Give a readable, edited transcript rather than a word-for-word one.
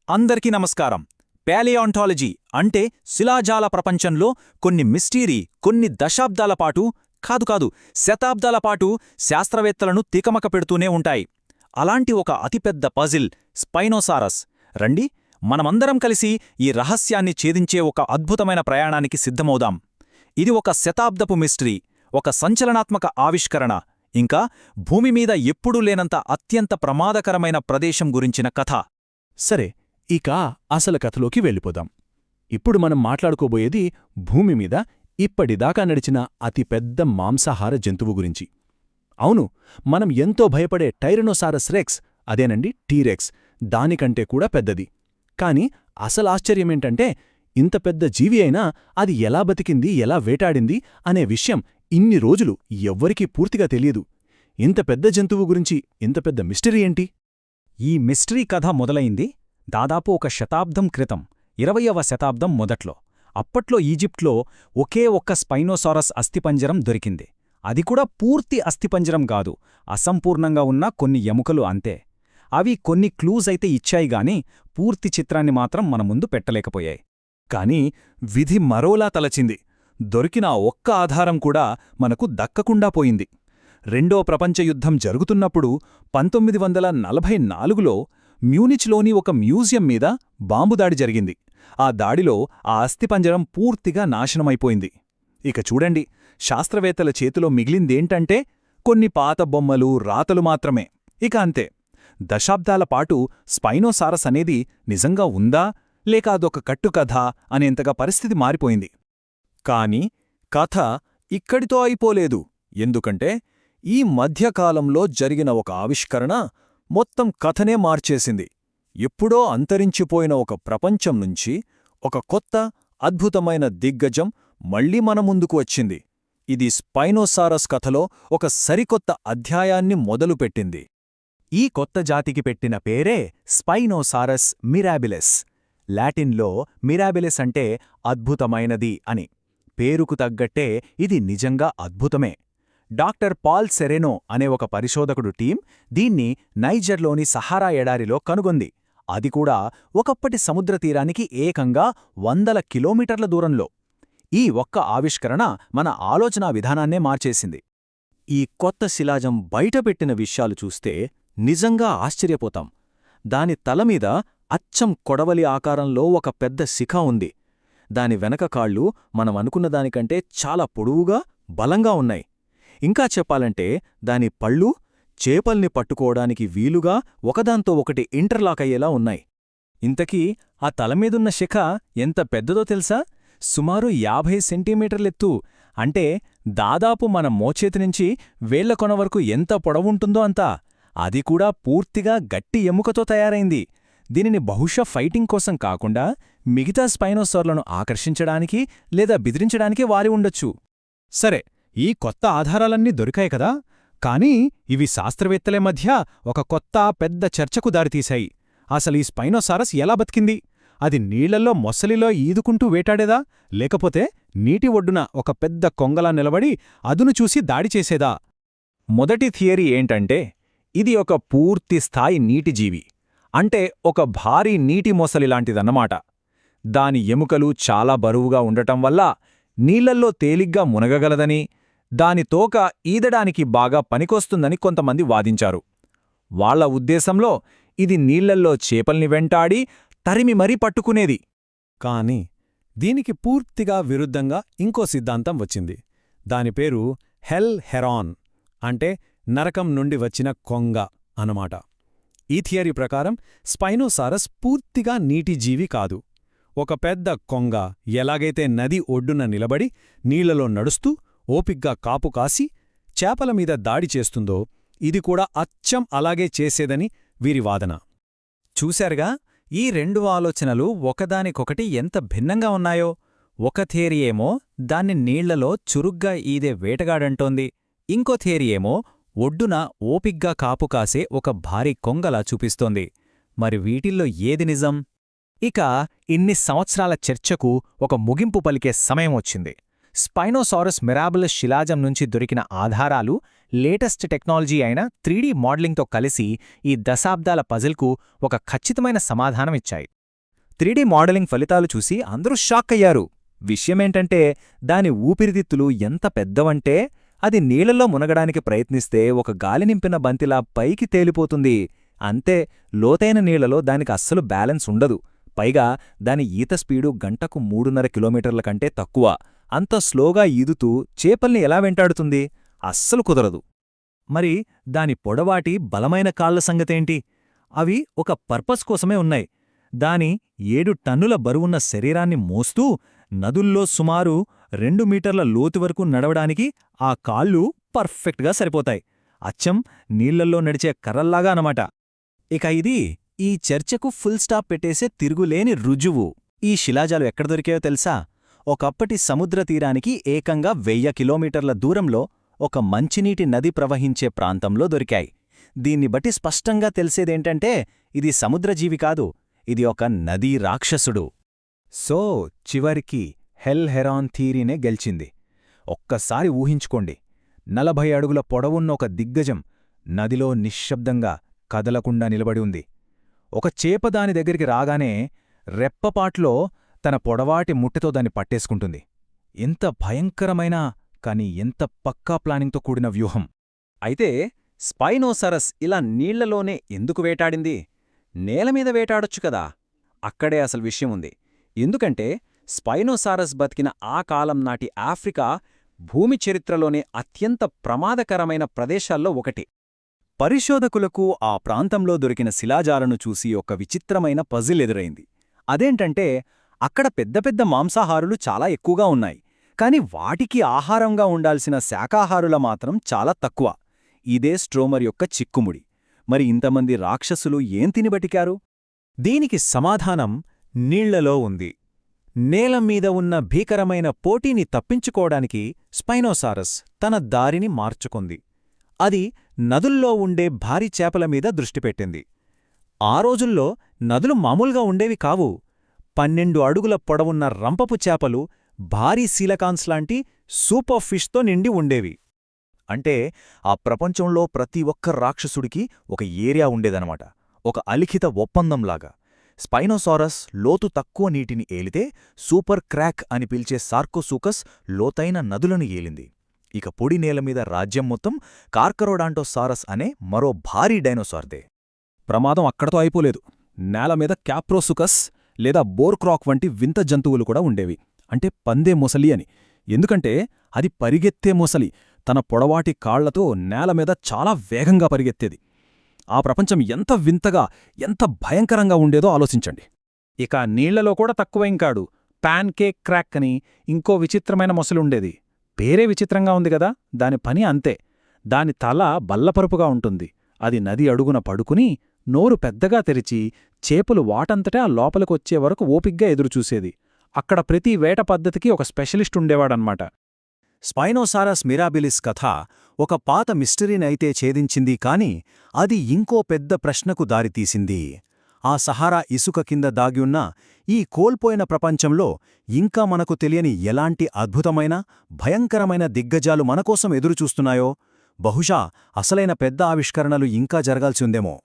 అందరికీ నమస్కారం. ప్యాలియాన్టాలజీ అంటే శిలాజాల ప్రపంచంలో కొన్ని దశాబ్దాల పాటు కాదు శతాబ్దాల పాటు శాస్త్రవేత్తలను తికమక పెడుతూనే ఉంటాయి. అలాంటి ఒక అతిపెద్ద పజిల్ స్పైనోసారస్. రండి, మనమందరం కలిసి ఈ రహస్యాన్ని ఛేదించే ఒక అద్భుతమైన ప్రయాణానికి సిద్ధమవుదాం. ఇది ఒక శతాబ్దపు మిస్టరీ, ఒక సంచలనాత్మక ఆవిష్కరణ, ఇంకా భూమిమీద ఎప్పుడూ లేనంత అత్యంత ప్రమాదకరమైన ప్రదేశం గురించిన కథ. సరే, ఇక అసలు కథలోకి వెళ్ళిపోదాం. ఇప్పుడు మనం మాట్లాడుకోబోయేది భూమిమీద ఇప్పటిదాకా నడిచిన అతిపెద్ద మాంసాహార జంతువు గురించి. అవును, మనం ఎంతో భయపడే టైరనోసారస్ రెక్స్, అదేనండి టీరెక్స్, దానికంటే కూడా పెద్దది. కాని అసలు ఆశ్చర్యమేంటంటే, ఇంత పెద్ద జీవి అయినా అది ఎలా బతికింది, ఎలా వేటాడింది అనే విషయం ఇన్ని రోజులు ఎవ్వరికీ పూర్తిగా తెలియదు. ఇంత పెద్ద జంతువు గురించి ఇంత పెద్ద మిస్టరీ ఏంటి? ఈ మిస్టరీ కథ మొదలైంది దాదాపు ఒక శతాబ్దం క్రితం, 20వ శతాబ్దం మొదట్లో. అప్పట్లో ఈజిప్ట్లో ఒకే ఒక్క స్పైనోసారస్ అస్థిపంజరం దొరికింది. అది కూడా పూర్తి అస్థిపంజరం కాదు, అసంపూర్ణంగా ఉన్న కొన్ని ఎముకలు అంతే. అవి కొన్ని క్లూజ్ అయితే ఇచ్చాయిగాని పూర్తి చిత్రాన్ని మాత్రం మన ముందు పెట్టలేకపోయాయి. కాని విధి మరోలా తలచింది. దొరికిన ఒక్క ఆధారం కూడా మనకు దక్కకుండా పోయింది. రెండో ప్రపంచ యుద్ధం జరుగుతున్నప్పుడు 1944లో మ్యూనిచ్లోని ఒక మ్యూజియం మీద బాంబుదాడి జరిగింది. ఆ దాడిలో ఆ అస్థిపంజరం పూర్తిగా నాశనమైపోయింది. ఇక చూడండి, శాస్త్రవేత్తల చేతిలో మిగిలిందేంటంటే కొన్ని పాత బొమ్మలు, రాతలు మాత్రమే. ఇక అంతే. దశాబ్దాల పాటు స్పైనోసారస్ అనేది నిజంగా ఉందా లేక అదొక కట్టుకథ అనేంతగా పరిస్థితి మారిపోయింది. కాని కథ ఇక్కడితో అయిపోలేదు. ఎందుకంటే ఈ మధ్యకాలంలో జరిగిన ఒక ఆవిష్కరణ మొత్తం కథనే మార్చేసింది. ఎప్పుడో అంతరించిపోయిన ఒక ప్రపంచం నుంచి ఒక కొత్త, అద్భుతమైన దిగ్గజం మళ్లీ మన ముందుకు వచ్చింది. ఇది స్పైనోసారస్ కథలో ఒక సరికొత్త అధ్యాయాన్ని మొదలుపెట్టింది. ఈ కొత్త జాతికి పెట్టిన పేరే స్పైనోసారస్ మిరాబిలెస్. లాటిన్లో మిరాబిలెస్ అంటే అద్భుతమైనది అని. పేరుకు తగ్గట్టే ఇది నిజంగా అద్భుతమే. డాక్టర్ పాల్ సెరెనో అనే ఒక పరిశోధకుడు టీం దీన్ని నైజర్లోని సహారా ఎడారిలో కనుగొంది. అది కూడా ఒకప్పటి సముద్రతీరానికి ఏకంగా 100 కిలోమీటర్ల దూరంలో. ఈ ఒక్క ఆవిష్కరణ మన ఆలోచనా విధానాన్నే మార్చేసింది. ఈ కొత్త శిలాజం బయటపెట్టిన విషయాలు చూస్తే నిజంగా ఆశ్చర్యపోతాం. దాని తలమీద అచ్చం కొడవలి ఆకారంలో ఒక పెద్ద శిఖ ఉంది. దాని వెనక కాళ్ళు మనం అనుకున్న దానికంటే చాలా పొడవుగా, బలంగా ఉన్నాయి. ఇంకా చెప్పాలంటే దాని పళ్ళు చేపల్ని పట్టుకోవడానికి వీలుగా ఒకదాంతో ఒకటి ఇంటర్లాక్ అయ్యేలా ఉన్నాయి. ఇంతకీ ఆ తలమీదున్న శిఖ ఎంత పెద్దదో తెలుసా? సుమారు 50 సెంటీమీటర్లెత్తు. అంటే దాదాపు మన మోచేతినుంచి వేళ్లకొన వరకు ఎంత పొడవుంటుందో అంతా. అది కూడా పూర్తిగా గట్టి ఎముకతో తయారైంది. దీనిని బహుశా ఫైటింగ్ కోసం కాకుండా మిగతా స్పైనోసార్లను ఆకర్షించడానికి లేదా బెదిరించడానికి వారి ఉండొచ్చు. సరే, ఈ కొత్త ఆధారాలన్నీ దొరికాయి కదా, కానీ ఇవి శాస్త్రవేత్తల మధ్య ఒక కొత్త పెద్ద చర్చకు దారితీశాయి. అసలు ఈ స్పైనోసారస్ ఎలా బతికింది? అది నీళ్లల్లో మొసలిలో ఈదుకుంటూ వేటాడేదా, లేకపోతే నీటి ఒడ్డున ఒక పెద్ద కొంగలా నిలబడి అదును చూసి దాడి చేసేదా? మొదటి థియరీ ఏంటంటే ఇది ఒక పూర్తిస్థాయి నీటిజీవి. అంటే ఒక భారీ నీటి మొసలిలాంటిదన్నమాట. దాని ఎముకలు చాలా బరువుగా ఉండటం వల్ల నీళ్లల్లో తేలిగ్గా మునగగలదని, దాని తోక ఈదడానికి బాగా పనికొస్తుందని కొంతమంది వాదించారు. వాళ్ల ఉద్దేశంలో ఇది నీళ్లల్లో చేపల్ని వెంటాడి తరిమి మరీ పట్టుకునేది. కాని దీనికి పూర్తిగా విరుద్ధంగా ఇంకో సిద్ధాంతం వచ్చింది. దాని పేరు హెల్ హెరాన్, అంటే నరకం నుండి వచ్చిన కొంగ అనమాట. ఈ థియరీ ప్రకారం స్పైనోసారస్ పూర్తిగా నీటి జీవి కాదు. ఒక పెద్ద కొంగ ఎలాగైతే నది ఒడ్డున నిలబడి నీళ్లలో నడుస్తూ ఓపిగ్గా కాపు కాసి చేపల మీద దాడి చేస్తుందో, ఇది కూడా అచ్చం అలాగే చేసేదని వీరి వాదన. చూశారుగా, ఈ రెండు ఆలోచనలు ఒకదానికొకటి ఎంత భిన్నంగా ఉన్నాయో. ఒక థియరీ ఏమో దాన్ని నీళ్లలో చురుగ్గా ఈదే వేటగాడంటోంది. ఇంకో థియరీ ఏమో ఒడ్డున ఓపిగ్గా కాపు కాసే ఒక భారీ కొంగలా చూపిస్తోంది. మరి వీటిల్లో ఏది నిజం? ఇక ఇన్ని సంవత్సరాల చర్చకు ఒక ముగింపు పలికే సమయం వచ్చింది. స్పైనోసారస్ మిరాబిలస్ శిలాజం నుంచి దొరికిన ఆధారాలు లేటెస్ట్ టెక్నాలజీ అయిన 3D మోడలింగ్తో కలిసి ఈ దశాబ్దాల పజిల్కు ఒక ఖచ్చితమైన సమాధానం ఇచ్చాయి. 3D మోడలింగ్ ఫలితాలు చూసి అందరూ షాక్ అయ్యారు. విషయమేంటంటే దాని ఊపిరితిత్తులు ఎంత పెద్దవంటే అది నీళ్లలో మునగడానికి ప్రయత్నిస్తే ఒక గాలి నింపిన బంతిలా పైకి తేలిపోతుంది. అంతే, లోతైన నీళ్లలో దానికి అస్సలు బ్యాలెన్స్ ఉండదు. పైగా దాని ఈత స్పీడు గంటకు 3.5 కిలోమీటర్ల కంటే తక్కువ. అంత స్లోగా ఈదుతూ చేపల్ని ఎలా వెంటాడుతుంది? అస్సలు కుదరదు. మరి దాని పొడవాటి బలమైన కాళ్ల సంగతేంటి? అవి ఒక పర్పస్ కోసమే ఉన్నాయి. దాని 7 టన్నుల బరువున్న శరీరాన్ని మోస్తూ నదుల్లో సుమారు 2 మీటర్ల లోతు వరకు నడవడానికి ఆ కాళ్ళు పర్ఫెక్ట్గా సరిపోతాయి. అచ్చం నీళ్లల్లో నడిచే కర్రల్లాగా అన్నమాట. ఇక ఇది ఈ చర్చకు ఫుల్ స్టాప్ పెట్టేసే తిరుగులేని రుజువు. ఈ శిలాజాలు ఎక్కడ దొరికాయో తెలుసా? ఒకప్పటి సముద్ర తీరానికి ఏకంగా 1000 కిలోమీటర్ల దూరంలో ఒక మంచినీటి నది ప్రవహించే ప్రాంతంలో దొరికాయి. దీన్ని బట్టి స్పష్టంగా తెలిసేదేంటంటే ఇది సముద్రజీవి కాదు, ఇది ఒక నదీ రాక్షసుడు. సో చివరికి హెల్ హెరాన్ థీరీనే గెలిచింది. ఒక్కసారి ఊహించుకోండి, 40 అడుగుల పొడవున్న ఒక దిగ్గజం నదిలో నిశ్శబ్దంగా కదలకుండా నిలబడి ఉంది. ఒక చేప దాని దగ్గరికి రాగానే రెప్పపాట్లో తన పొడవాటి ముట్టెతో దాన్ని పట్టేసుకుంటుంది. ఎంత భయంకరమైన, కాని ఎంత పక్కా ప్లానింగ్తో కూడిన వ్యూహం! అయితే స్పైనోసరస్ ఇలా నీళ్లలోనే ఎందుకు వేటాడింది? నేలమీద వేటాడొచ్చు కదా? అక్కడే అసలు విషయం ఉంది. ఎందుకంటే స్పైనోసారస్ బతికిన ఆ కాలం నాటి ఆఫ్రికా భూమి చరిత్రలోనే అత్యంత ప్రమాదకరమైన ప్రదేశాల్లో ఒకటి. పరిశోధకులకు ఆ ప్రాంతంలో దొరికిన శిలాజాలను చూసి ఒక విచిత్రమైన పజిల్ ఎదురైంది. అదేంటంటే అక్కడ పెద్ద పెద్ద మాంసాహారులు చాలా ఎక్కువగా ఉన్నాయి, కాని వాటికి ఆహారంగా ఉండాల్సిన శాకాహారుల మాత్రం చాలా తక్కువ. ఇదే స్ట్రోమర్ యొక్క చిక్కుముడి. మరి ఇంతమంది రాక్షసులు ఏం తిని బతికారు? దీనికి సమాధానం నీళ్లలో ఉంది. నేలమీద ఉన్న భీకరమైన పోటీని తప్పించుకోవడానికి స్పైనోసారస్ తన దారిని మార్చుకుంది. అది నదుల్లో ఉండే భారీ చేపల మీద దృష్టిపెట్టింది. ఆ రోజుల్లో నదులు మామూలుగా ఉండేవి కావు. 12 అడుగుల పొడవున్న రంపపు చేపలు భారీ సీలకాన్స్లాంటి సూపర్ ఫిష్తో నిండి ఉండేవి. అంటే ఆ ప్రపంచంలో ప్రతి ఒక్క రాక్షసుడికి ఒక ఏరియా ఉండేదనమాట, ఒక అలిఖిత ఒప్పందంలాగా. స్పైనోసారస్ లోతు తక్కువ నీటిని ఏలితే సూపర్ క్రాక్ అని పిలిచే సార్కోసూకస్ లోతైన నదులను ఏలింది. ఇక పొడి నేలమీద రాజ్యం మొత్తం కార్కరోడాంటోసారస్ అనే మరో భారీ డైనోసార్దే. ప్రమాదం అక్కడతో అయిపోలేదు. నేలమీద క్యాప్రోసుకస్ లేదా బోర్క్రాక్ వంటి వింత జంతువులు కూడా ఉండేవి. అంటే పందే మొసలి అని. ఎందుకంటే అది పరిగెత్తే మొసలి. తన పొడవాటి కాళ్లతో నేలమీద చాలా వేగంగా పరిగెత్తేది. ఆ ప్రపంచం ఎంత వింతగా, ఎంత భయంకరంగా ఉండేదో ఆలోచించండి. ఇక నీళ్లలో కూడా తక్కువేంకాడు. పాన్ కేక్ క్రాక్ అని ఇంకో విచిత్రమైన మొసలుండేది. పేరే విచిత్రంగా ఉంది గదా? దాని పని అంతే. దాని తల బల్లపరుపుగా ఉంటుంది. అది నది అడుగున పడుకుని నోరు పెద్దగా తెరిచి చేపలు వాటంతటా లోపలికొచ్చే వరకు ఓపిగ్గా ఎదురుచూసేది. అక్కడ ప్రతి వేట పద్ధతికి ఒక స్పెషలిస్ట్ ఉండేవాడన్మాట. స్పైనోసారస్ మిరాబిలిస్ కథ ఒక పాత మిస్టరీనైతే ఛేదించింది, కాని అది ఇంకో పెద్ద ప్రశ్నకు దారితీసింది. ఆ సహారా ఇసుక కింద దాగియున్న ఈ కోల్పోయిన ప్రపంచంలో ఇంకా మనకు తెలియని ఎలాంటి అద్భుతమైన, భయంకరమైన దిగ్గజాలు మనకోసం ఎదురుచూస్తున్నాయో? బహుశా అసలైన పెద్ద ఆవిష్కరణలు ఇంకా జరగాల్సి ఉందేమో.